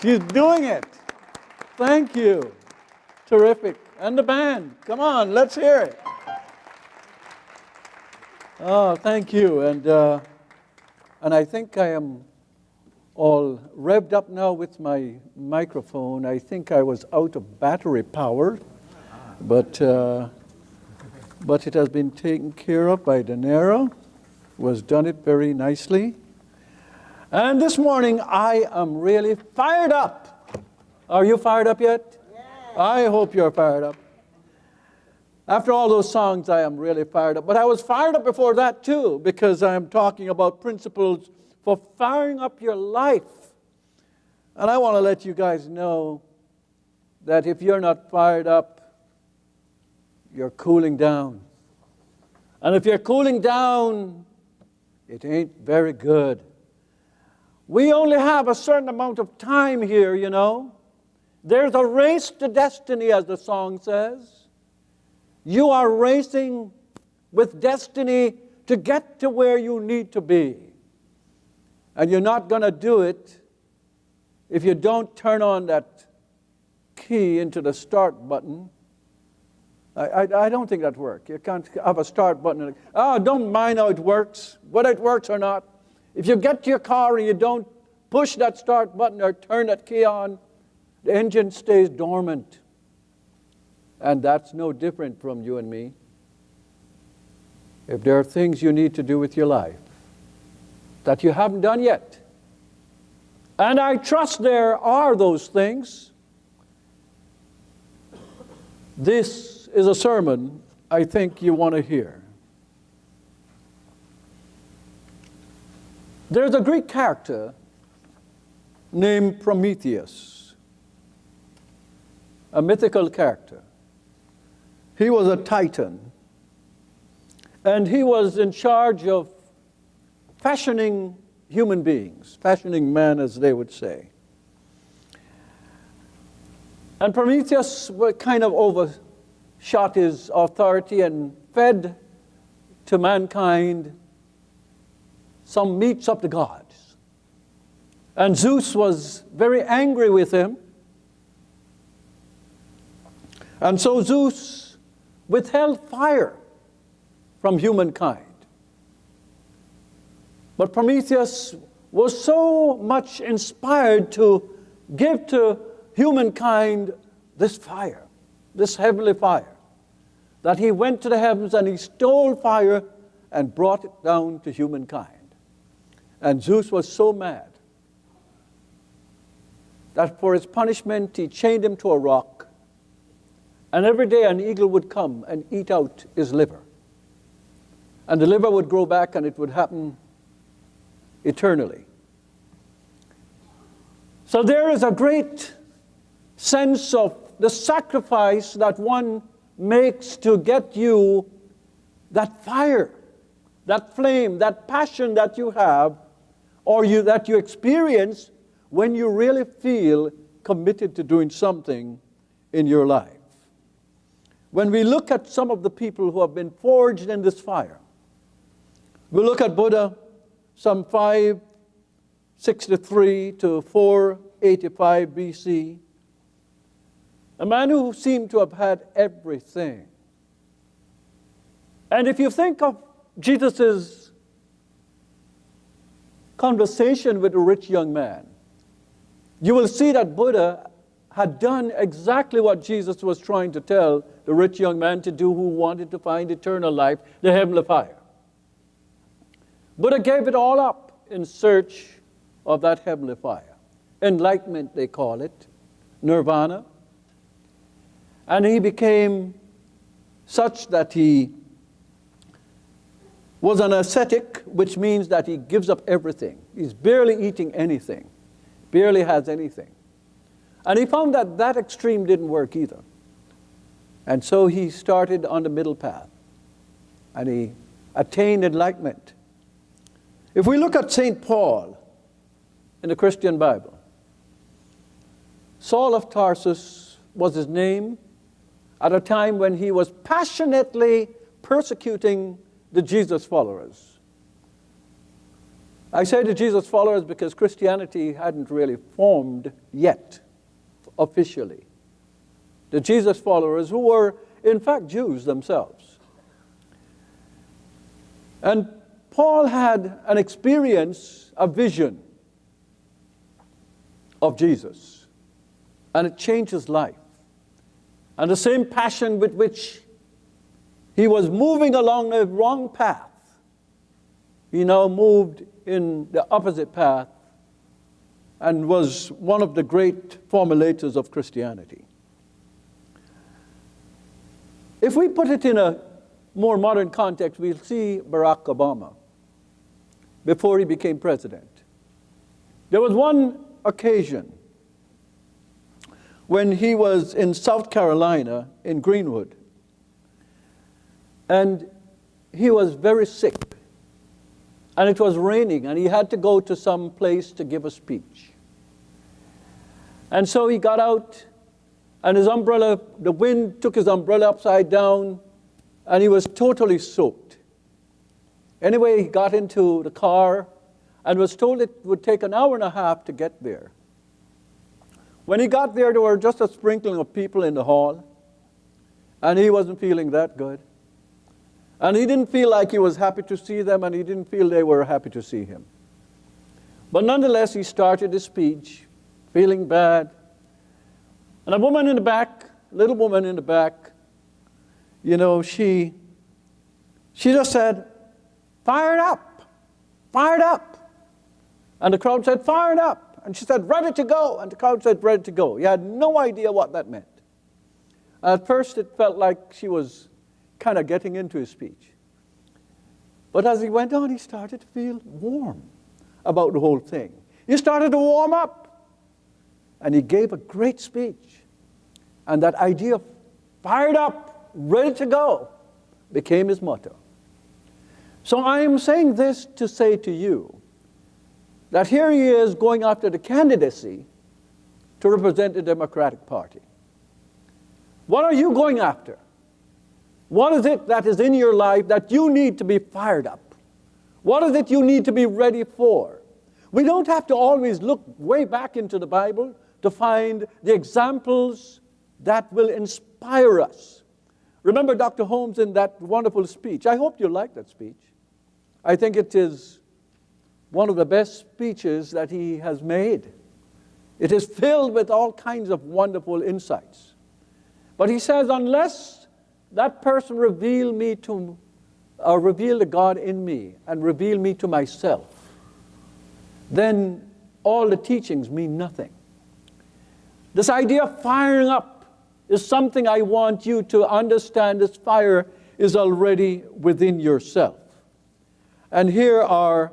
She's doing it. Thank you. Terrific. And the band. Come on, let's hear it. Oh, thank you. And I think I am all revved up now with my microphone. I think I was out of battery power, but it has been taken care of by Danero. Was done it very nicely. And this morning I am really fired up. Are you fired up yet? Yes. I hope you're fired up. After all those songs, I am really fired up. But I was fired up before that too, because I am talking about principles for firing up your life. And I want to let you guys know that if you're not fired up, you're cooling down. And if you're cooling down, it ain't very good. We only have a certain amount of time here, you know. There's a race to destiny, as the song says. You are racing with destiny to get to where you need to be. And you're not going to do it if you don't turn on that key into the start button. I don't think that works. You can't have a start button. Don't mind how it works, whether it works or not. If you get to your car and you don't push that start button or turn that key on, the engine stays dormant. And that's no different from you and me. If there are things you need to do with your life that you haven't done yet, and I trust there are those things, this is a sermon I think you want to hear. There's a Greek character named Prometheus, a mythical character. He was a titan, and he was in charge of fashioning human beings, fashioning man, as they would say. And Prometheus kind of overshot his authority and fed to mankind some meats of the gods. And Zeus was very angry with him. And so Zeus withheld fire from humankind. But Prometheus was so much inspired to give to humankind this fire, this heavenly fire, that he went to the heavens and he stole fire and brought it down to humankind. And Zeus was so mad that for his punishment he chained him to a rock, and every day an eagle would come and eat out his liver. And the liver would grow back, and it would happen eternally. So there is a great sense of the sacrifice that one makes to get you that fire, that flame, that passion that you have, or that you experience when you really feel committed to doing something in your life. When we look at some of the people who have been forged in this fire, we look at Buddha, some 563 to 485 BC, a man who seemed to have had everything. And if you think of Jesus' conversation with a rich young man, you will see that Buddha had done exactly what Jesus was trying to tell the rich young man to do, who wanted to find eternal life, the heavenly fire. Buddha gave it all up in search of that heavenly fire. Enlightenment, they call it, nirvana. And he became such that he was an ascetic, which means that he gives up everything. He's barely eating anything, barely has anything. And he found that that extreme didn't work either. And so he started on the middle path, and he attained enlightenment. If we look at St. Paul in the Christian Bible, Saul of Tarsus was his name at a time when he was passionately persecuting the Jesus followers. I say to Jesus followers because Christianity hadn't really formed yet officially. The Jesus followers who were in fact Jews themselves. And Paul had an experience, a vision of Jesus, and it changed his life. And the same passion with which he was moving along the wrong path, he now moved in the opposite path and was one of the great formulators of Christianity. If we put it in a more modern context, we'll see Barack Obama before he became president. There was one occasion when he was in South Carolina, in Greenwood, and he was very sick. And it was raining, and he had to go to some place to give a speech. And so he got out, and his umbrella, the wind took his umbrella upside down, and he was totally soaked. Anyway, he got into the car and was told it would take an hour and a half to get there. When he got there were just a sprinkling of people in the hall, and he wasn't feeling that good. And he didn't feel like he was happy to see them, and he didn't feel they were happy to see him. But nonetheless, he started his speech, feeling bad. And a woman in the back, little woman in the back, you know, she just said, "Fired up, fired up." And the crowd said, "Fired up." And she said, "Ready to go." And the crowd said, "Ready to go." He had no idea what that meant. At first, it felt like she was kind of getting into his speech. But as he went on, he started to feel warm about the whole thing. He started to warm up. And he gave a great speech. And that idea of fired up, ready to go, became his motto. So I am saying this to say to you that here he is going after the candidacy to represent the Democratic Party. What are you going after? What is it that is in your life that you need to be fired up? What is it you need to be ready for? We don't have to always look way back into the Bible to find the examples that will inspire us. Remember Dr. Holmes in that wonderful speech. I hope you like that speech. I think it is one of the best speeches that he has made. It is filled with all kinds of wonderful insights. But he says, unless that person reveal the God in me and reveal me to myself, then all the teachings mean nothing. This idea of firing up is something I want you to understand. This fire is already within yourself. And here are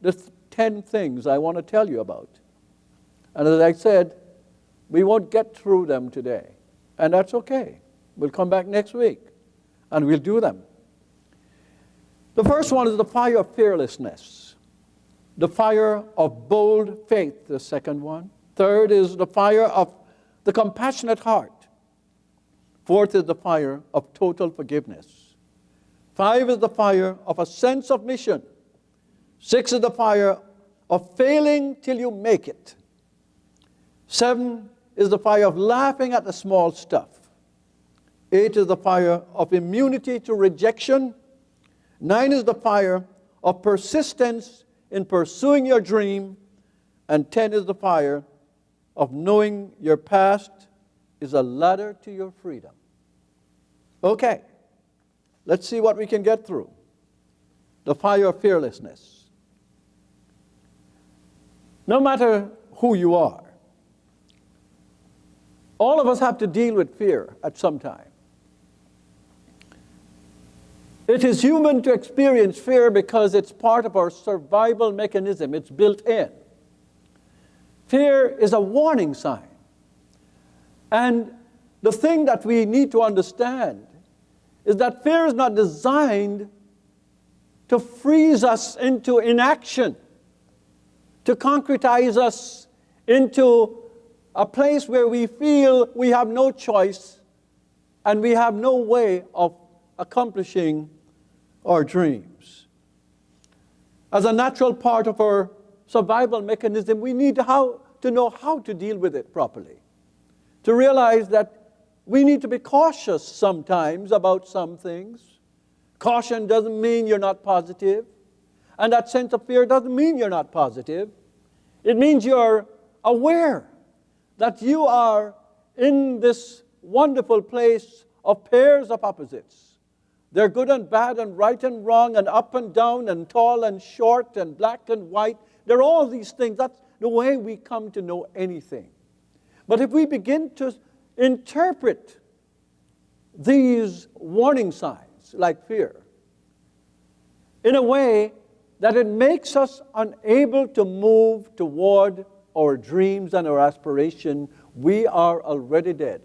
the 10 things I want to tell you about. And as I said, we won't get through them today. And that's okay. We'll come back next week, and we'll do them. The first one is the fire of fearlessness. The fire of bold faith, the second one. Third is the fire of the compassionate heart. Fourth is the fire of total forgiveness. 5 is the fire of a sense of mission. 6 is the fire of failing till you make it. 7 is the fire of laughing at the small stuff. 8 is the fire of immunity to rejection. 9 is the fire of persistence in pursuing your dream. And 10 is the fire of knowing your past is a ladder to your freedom. Okay, let's see what we can get through. The fire of fearlessness. No matter who you are, all of us have to deal with fear at some time. It is human to experience fear because it's part of our survival mechanism. It's built in. Fear is a warning sign. And the thing that we need to understand is that fear is not designed to freeze us into inaction, to concretize us into a place where we feel we have no choice and we have no way of accomplishing our dreams. As a natural part of our survival mechanism, we need to know how to deal with it properly. To realize that we need to be cautious sometimes about some things. Caution doesn't mean you're not positive. And that sense of fear doesn't mean you're not positive. It means you're aware that you are in this wonderful place of pairs of opposites. They're good and bad and right and wrong and up and down and tall and short and black and white. They're all these things. That's the way we come to know anything. But if we begin to interpret these warning signs, like fear, in a way that it makes us unable to move toward our dreams and our aspiration, we are already dead.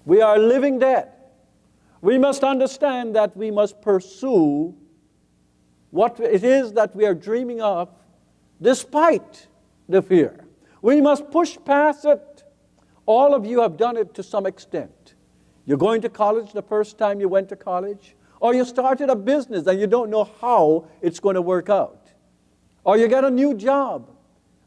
We are living dead. We must understand that we must pursue what it is that we are dreaming of despite the fear. We must push past it. All of you have done it to some extent. You're going to college the first time you went to college, or you started a business and you don't know how it's going to work out, or you get a new job,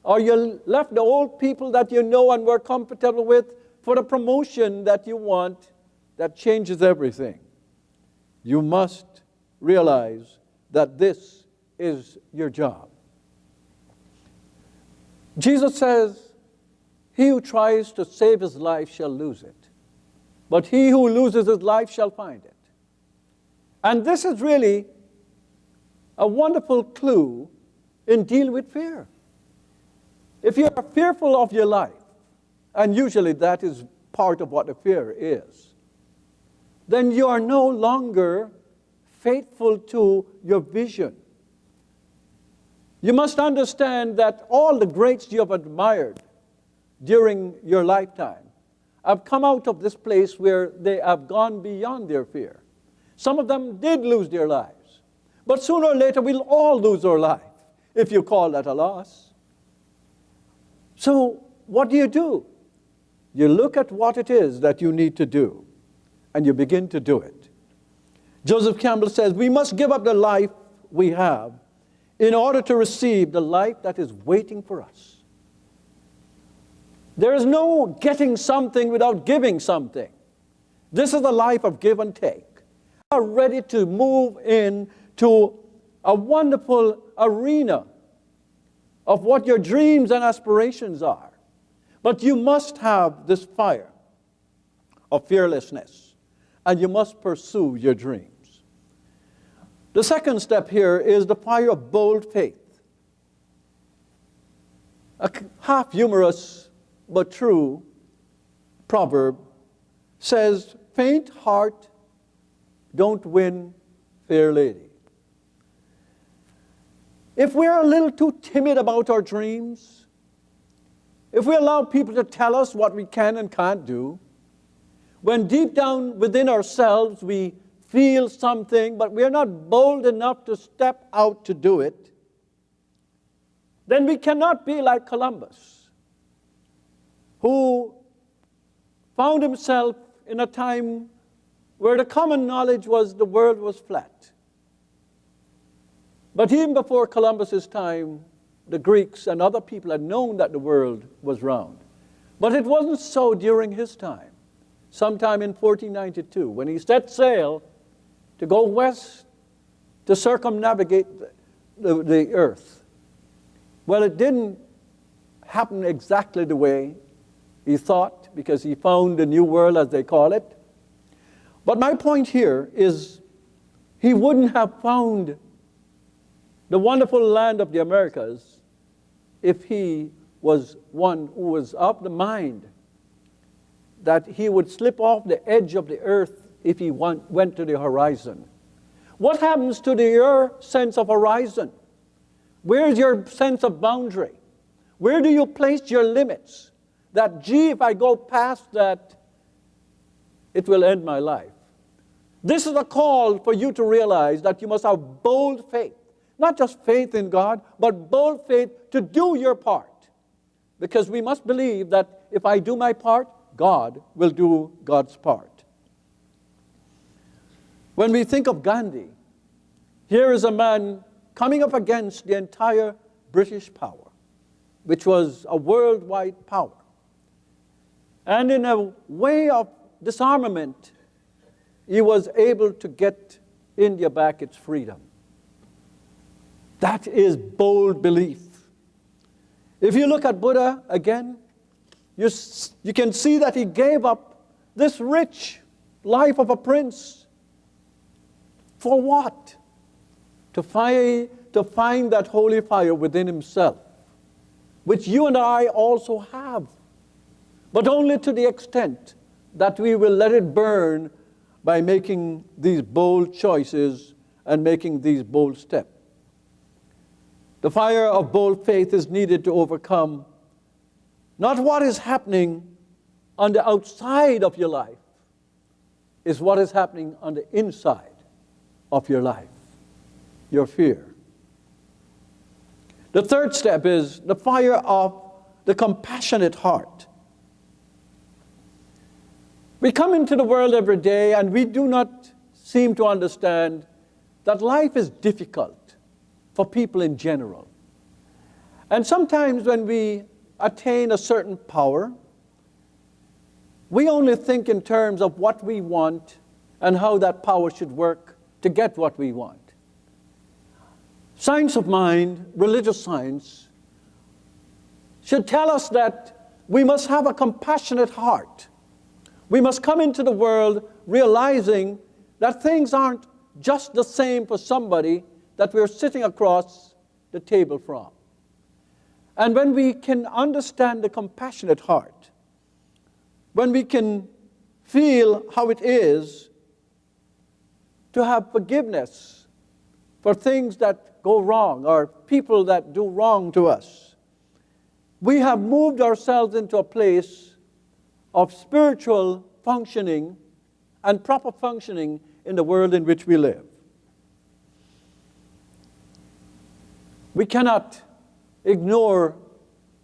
or you left the old people that you know and were comfortable with for the promotion that you want. That changes everything. You must realize that this is your job. Jesus says, "He who tries to save his life shall lose it, but he who loses his life shall find it." And this is really a wonderful clue in dealing with fear. If you are fearful of your life, and usually that is part of what the fear is, then you are no longer faithful to your vision. You must understand that all the greats you have admired during your lifetime have come out of this place where they have gone beyond their fear. Some of them did lose their lives. But sooner or later, we'll all lose our life, if you call that a loss. So what do? You look at what it is that you need to do, and you begin to do it. Joseph Campbell says, we must give up the life we have in order to receive the life that is waiting for us. There is no getting something without giving something. This is a life of give and take. You are ready to move into a wonderful arena of what your dreams and aspirations are. But you must have this fire of fearlessness, and you must pursue your dreams. The second step here is the fire of bold faith. A half humorous but true proverb says, faint heart don't win fair lady. If we're a little too timid about our dreams, if we allow people to tell us what we can and can't do, when deep down within ourselves we feel something, but we're not bold enough to step out to do it, then we cannot be like Columbus, who found himself in a time where the common knowledge was the world was flat. But even before Columbus's time, the Greeks and other people had known that the world was round. But it wasn't so during his time. Sometime in 1492, when he set sail to go west to circumnavigate the earth. Well, it didn't happen exactly the way he thought, because he found a new world, as they call it. But my point here is he wouldn't have found the wonderful land of the Americas if he was one who was of the mind that he would slip off the edge of the earth if he went to the horizon. What happens to your sense of horizon? Where's your sense of boundary? Where do you place your limits? That, gee, if I go past that, it will end my life. This is a call for you to realize that you must have bold faith. Not just faith in God, but bold faith to do your part. Because we must believe that if I do my part, God will do God's part. When we think of Gandhi, here is a man coming up against the entire British power, which was a worldwide power. And in a way of disarmament, he was able to get India back its freedom. That is bold belief. If you look at Buddha again, you can see that he gave up this rich life of a prince. For what? To find that holy fire within himself, which you and I also have, but only to the extent that we will let it burn by making these bold choices and making these bold steps. The fire of bold faith is needed to overcome not what is happening on the outside of your life, is what is happening on the inside of your life, your fear. The third step is the fire of the compassionate heart. We come into the world every day and we do not seem to understand that life is difficult for people in general. And sometimes when we attain a certain power, we only think in terms of what we want and how that power should work to get what we want. Science of mind, religious science, should tell us that we must have a compassionate heart. We must come into the world realizing that things aren't just the same for somebody that we're sitting across the table from. And when we can understand the compassionate heart, when we can feel how it is to have forgiveness for things that go wrong or people that do wrong to us, we have moved ourselves into a place of spiritual functioning and proper functioning in the world in which we live. We cannot ignore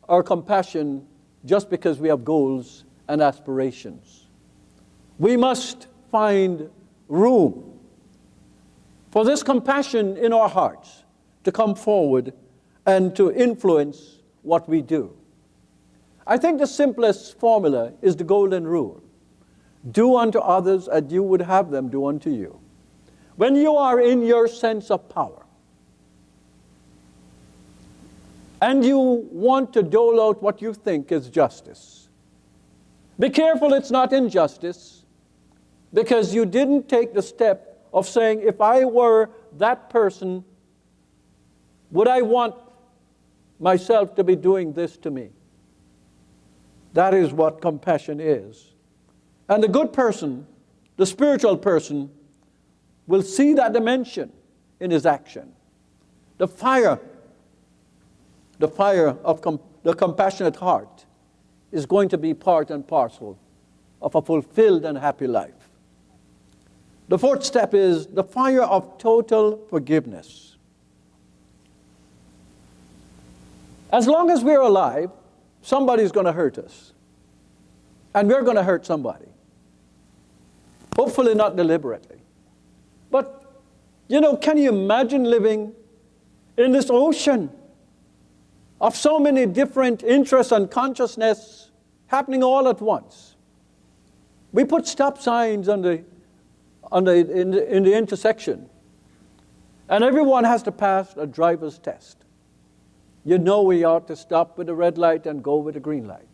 our compassion just because we have goals and aspirations. We must find room for this compassion in our hearts to come forward and to influence what we do. I think the simplest formula is the golden rule. Do unto others as you would have them do unto you. When you are in your sense of power, and you want to dole out what you think is justice, be careful it's not injustice, because you didn't take the step of saying, if I were that person, would I want myself to be doing this to me? That is what compassion is. And the good person, the spiritual person, will see that dimension in his action. The fire of the compassionate heart is going to be part and parcel of a fulfilled and happy life. The fourth step is the fire of total forgiveness. As long as we're alive, somebody's going to hurt us. And we're going to hurt somebody. Hopefully not deliberately. But, can you imagine living in this ocean of so many different interests and consciousness happening all at once? We put stop signs in the intersection, and everyone has to pass a driver's test. We ought to stop with the red light and go with the green light.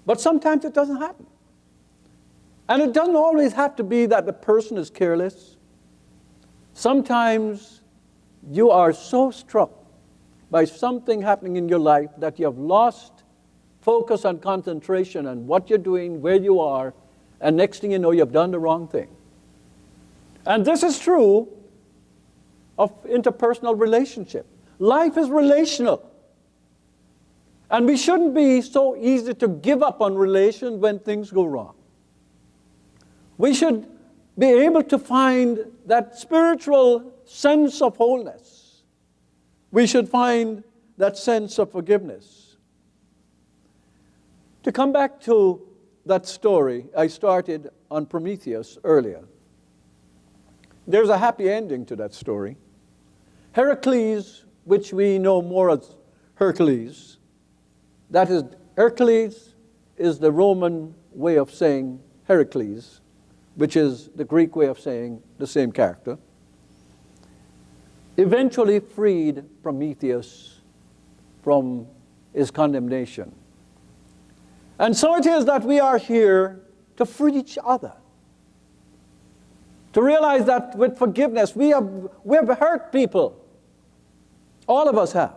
But sometimes it doesn't happen. And it doesn't always have to be that the person is careless. Sometimes you are so struck by something happening in your life that you have lost focus and concentration on what you're doing, where you are, and next thing you know, you've done the wrong thing. And this is true of interpersonal relationship. Life is relational. And we shouldn't be so easy to give up on relations when things go wrong. We should be able to find that spiritual sense of wholeness. We should find that sense of forgiveness. To come back to that story, I started on Prometheus earlier. There's a happy ending to that story. Heracles, which we know more as Hercules, that is, Hercules is the Roman way of saying Heracles, which is the Greek way of saying the same character, eventually freed Prometheus from his condemnation. And so it is that we are here to free each other. To realize that with forgiveness, we have hurt people. All of us have.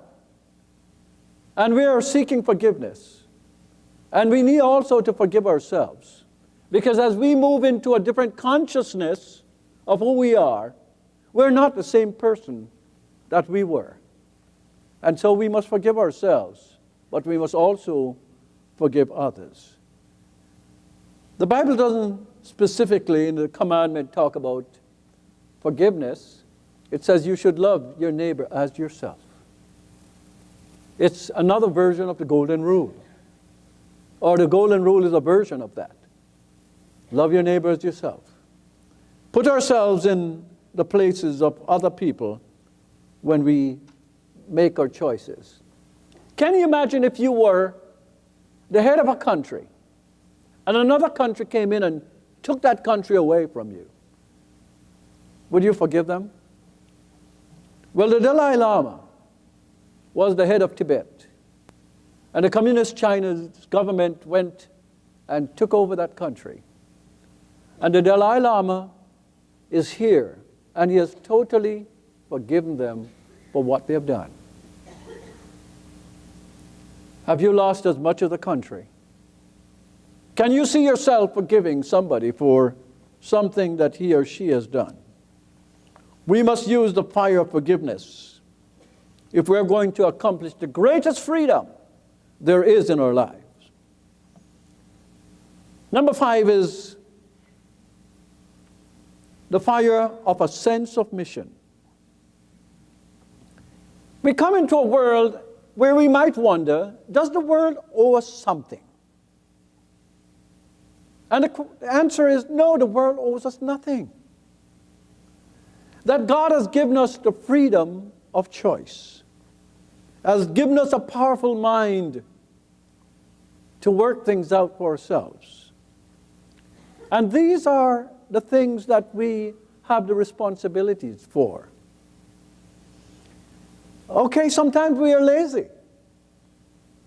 And we are seeking forgiveness. And we need also to forgive ourselves. Because as we move into a different consciousness of who we are, we're not the same person that we were. And so we must forgive ourselves, but we must also forgive others. The Bible doesn't specifically in the commandment talk about forgiveness. It says you should love your neighbor as yourself. It's another version of the golden rule. Or the golden rule is a version of that. Love your neighbor as yourself. Put ourselves in the places of other people when we make our choices. Can you imagine if you were the head of a country and another country came in and took that country away from you? Would you forgive them? Well, the Dalai Lama was the head of Tibet. And the communist China's government went and took over that country. And the Dalai Lama is here, and he has totally forgiven them for what they have done. Have you lost as much as the country? Can you see yourself forgiving somebody for something that he or she has done? We must use the fire of forgiveness if we're going to accomplish the greatest freedom there is in our lives. Number 5 is the fire of a sense of mission. We come into a world where we might wonder, does the world owe us something? And the answer is no, the world owes us nothing. That God has given us the freedom of choice, has given us a powerful mind to work things out for ourselves. And these are the things that we have the responsibilities for. Okay, sometimes we are lazy.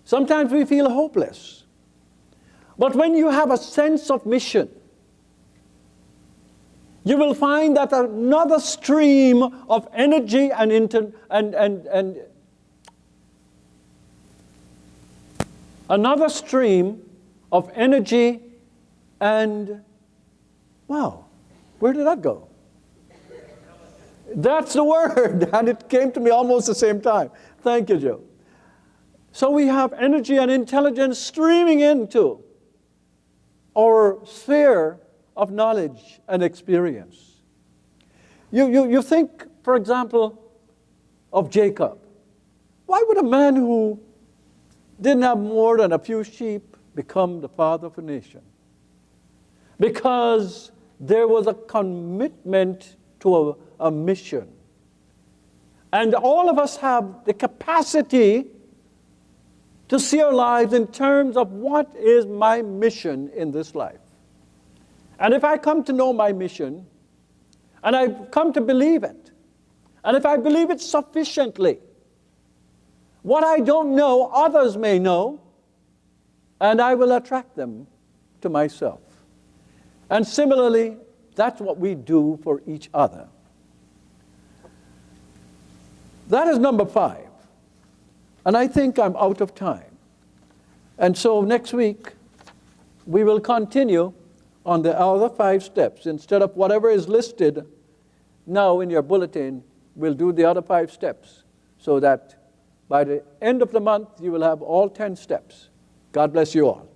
Sometimes we feel hopeless. But when you have a sense of mission, you will find that another stream of energy another stream of energy and, wow, where did that go? That's the word, and it came to me almost the same time. Thank you, Joe. So we have energy and intelligence streaming into our sphere of knowledge and experience. You think, for example, of Jacob. Why would a man who didn't have more than a few sheep become the father of a nation? Because there was a commitment to a mission. And all of us have the capacity to see our lives in terms of what is my mission in this life. And if I come to know my mission, and I come to believe it, and if I believe it sufficiently, what I don't know, others may know, and I will attract them to myself. And similarly, that's what we do for each other. That is number 5. And I think I'm out of time. And so next week, we will continue on the other 5 steps. Instead of whatever is listed now in your bulletin, we'll do the other 5 steps so that by the end of the month, you will have all 10 steps. God bless you all.